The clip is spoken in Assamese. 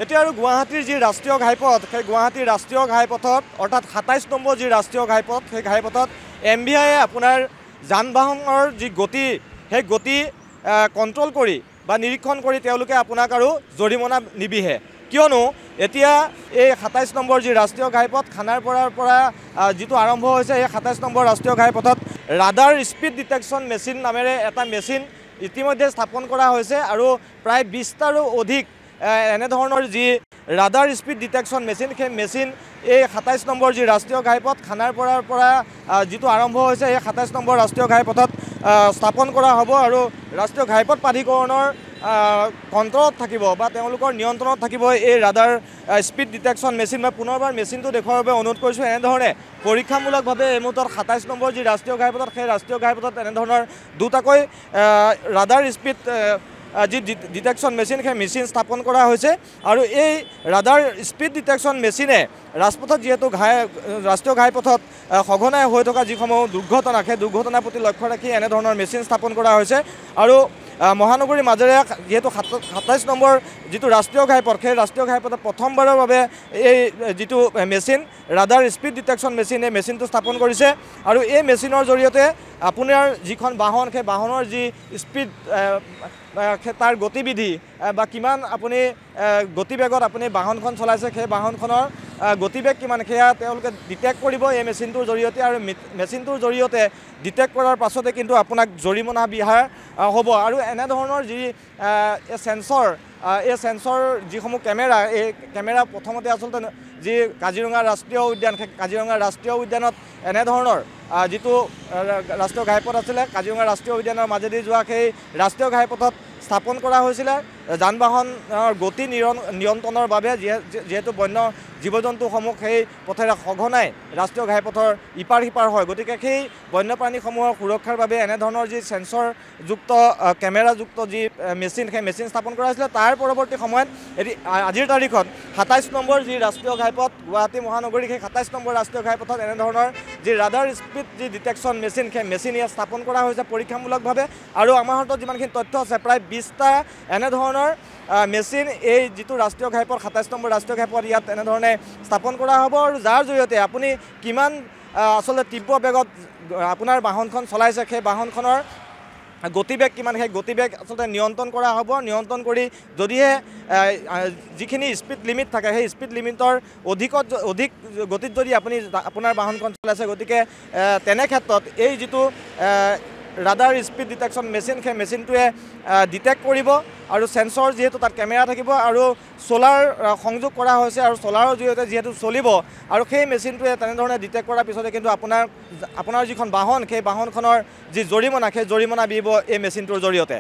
এতিয়া আৰু গুৱাহাটীৰ যি ৰাষ্ট্ৰীয় ঘাইপথ সেই গুৱাহাটীৰ ৰাষ্ট্ৰীয় ঘাইপথত অৰ্থাৎ ২৭ নম্বৰ যি ৰাষ্ট্ৰীয় ঘাইপথ সেই ঘাইপথত MVIয়ে আপোনাৰ যান বাহনৰ যি গতি সেই গতি কণ্ট্ৰল কৰি বা নিৰীক্ষণ কৰি তেওঁলোকে আপোনাক আৰু জৰিমনা নিবিহে কিয়নো এতিয়া এই ২৭ নম্বৰ যি ৰাষ্ট্ৰীয় ঘাইপথ খানাৰপাৰাৰ পৰা যিটো আৰম্ভ হৈছে এই ২৭ নম্বৰ ৰাষ্ট্ৰীয় ঘাইপথত ৰাডাৰ স্পীড ডিটেকশ্যন মেচিন নামেৰে এটা মেচিন ইতিমধ্যে স্থাপন কৰা হৈছে আৰু প্ৰায় ২০টাৰো অধিক এনেধৰণৰ যি ৰাডাৰ স্পীড ডিটেকশ্যন মেচিন সেই মেচিন এই ২৭ নম্বৰ যি ৰাষ্ট্ৰীয় ঘাইপথ খানাৰপাৰাৰ পৰা যিটো আৰম্ভ হৈছে এই ২৭ নম্বৰ ৰাষ্ট্ৰীয় ঘাইপথত স্থাপন কৰা হ'ব আৰু ৰাষ্ট্ৰীয় ঘাইপথ প্ৰাধিকৰণৰ কণ্ট্ৰলত থাকিব বা তেওঁলোকৰ নিয়ন্ত্ৰণত থাকিব এই ৰাডাৰ স্পীড ডিটেকশ্যন মেচিন। মই পুনৰবাৰ মেচিনটো দেখুৱাৰ বাবে অনুৰোধ কৰিছোঁ। এনেধৰণে পৰীক্ষামূলকভাৱে এই মুহূৰ্তত ২৭ নম্বৰ যি ৰাষ্ট্ৰীয় ঘাইপথত সেই ৰাষ্ট্ৰীয় ঘাইপথত এনেধৰণৰ দুটাকৈ ৰাডাৰ স্পীড যি ডিটেকশ্যন মেচিন সেই মেচিন স্থাপন কৰা হৈছে আৰু এই ৰাডাৰ স্পীড ডিটেকশ্যন মেচিনে ৰাজপথত যিহেতু ৰাষ্ট্ৰীয় ঘাইপথত সঘনাই হৈ থকা যিসমূহ দুৰ্ঘটনা সেই দুৰ্ঘটনাৰ প্ৰতি লক্ষ্য ৰাখি এনেধৰণৰ মেচিন স্থাপন কৰা হৈছে আৰু মহানগৰীৰ মাজেৰে যেহেতু ২৭ নম্বৰ যিটো ৰাষ্ট্ৰীয় ঘাইপথ সেই ৰাষ্ট্ৰীয় ঘাইপথত প্ৰথমবাৰৰ বাবে এই যিটো machine radar speed detection machine এই মেচিনটো স্থাপন কৰিছে আৰু এই মেচিনৰ জৰিয়তে আপোনাৰ যিখন বাহন সেই বাহনৰ যি স্পীড তাৰ গতিবিধি বা কিমান আপুনি গতিবেগত আপুনি বাহনখন চলাইছে সেই বাহনখনৰ গতিবেগ কিমান সেয়া তেওঁলোকে ডিটেক্ট কৰিব এই মেচিনটোৰ জৰিয়তে আৰু মেচিনটোৰ জৰিয়তে ডিটেক্ট কৰাৰ পাছতে কিন্তু আপোনাক জৰিমনা বিহাৰ হ'ব আৰু এনেধৰণৰ যি এই চেন্সৰ যিসমূহ কেমেৰা এই কেমেৰা প্ৰথমতে আচলতে যি কাজিৰঙা ৰাষ্ট্ৰীয় উদ্যান সেই কাজিৰঙা ৰাষ্ট্ৰীয় উদ্যানত এনেধৰণৰ যিটো ৰাষ্ট্ৰীয় ঘাইপথ আছিলে কাজিৰঙা ৰাষ্ট্ৰীয় উদ্যানৰ মাজেদি যোৱা সেই ৰাষ্ট্ৰীয় ঘাইপথত স্থাপন কৰা হৈছিলে যান বাহনৰ গতি নিয়ন্ত্ৰণৰ বাবে যিহেতু বন্য জীৱ জন্তুসমূহ সেই পথেৰে সঘনাই ৰাষ্ট্ৰীয় ঘাইপথৰ ইপাৰ সিপাৰ হয় গতিকে সেই বন্যপ্ৰাণীসমূহৰ সুৰক্ষাৰ বাবে এনেধৰণৰ যি চেন্সৰযুক্ত কেমেৰাযুক্ত যি মেচিন সেই মেচিন স্থাপন কৰা হৈছিলে তাৰ পৰৱৰ্তী সময়ত আজিৰ তাৰিখত ২৭ নম্বৰ যি ৰাষ্ট্ৰীয় ঘাইপথ গুৱাহাটী মহানগৰী সেই ২৭ নম্বৰ ৰাষ্ট্ৰীয় ঘাইপথত এনেধৰণৰ যি ৰাডাৰ স্পীড যি ডিটেকশ্যন মেচিন সেই মেচিন ইয়াত স্থাপন কৰা হৈছে পৰীক্ষামূলকভাৱে আৰু আমাৰ হাতত যিমানখিনি তথ্য আছে প্ৰায় ২০টা এনেধৰণৰ মেচিন এই যিটো ৰাষ্ট্ৰীয় ঘাইপথ ২৭ নম্বৰ ৰাষ্ট্ৰীয় ঘাইপথ ইয়াত এনেধৰণে স্থাপন কৰা হ'ব আৰু যাৰ জৰিয়তে আপুনি কিমান আচলতে তীব্ৰ বেগত আপোনাৰ বাহনখন চলাইছে সেই বাহনখনৰ গতিবেগ কিমান সেই গতিবেগ আচলতে নিয়ন্ত্ৰণ কৰা হ'ব নিয়ন্ত্ৰণ কৰি যদিহে যিখিনি স্পীড লিমিট থাকে সেই স্পীড লিমিটৰ অধিক গতিত যদি আপুনি আপোনাৰ বাহনখন চলাইছে গতিকে তেনে ক্ষেত্ৰত এই যিটো ৰাডাৰ স্পীড ডিটেকশ্যন মেচিন সেই মেচিনটোৱে ডিটেক্ট কৰিব আৰু চেন্সৰ যিহেতু তাত কেমেৰা থাকিব আৰু সোলাৰ সংযোগ কৰা হৈছে আৰু সোলাৰৰ জৰিয়তে যিহেতু চলিব আৰু সেই মেচিনটোৱে তেনেধৰণে ডিটেক্ট কৰাৰ পিছতে কিন্তু আপোনাৰ যিখন বাহন সেই বাহনখনৰ যি জৰিমনা সেই জৰিমনা বিহিব এই মেচিনটোৰ জৰিয়তে।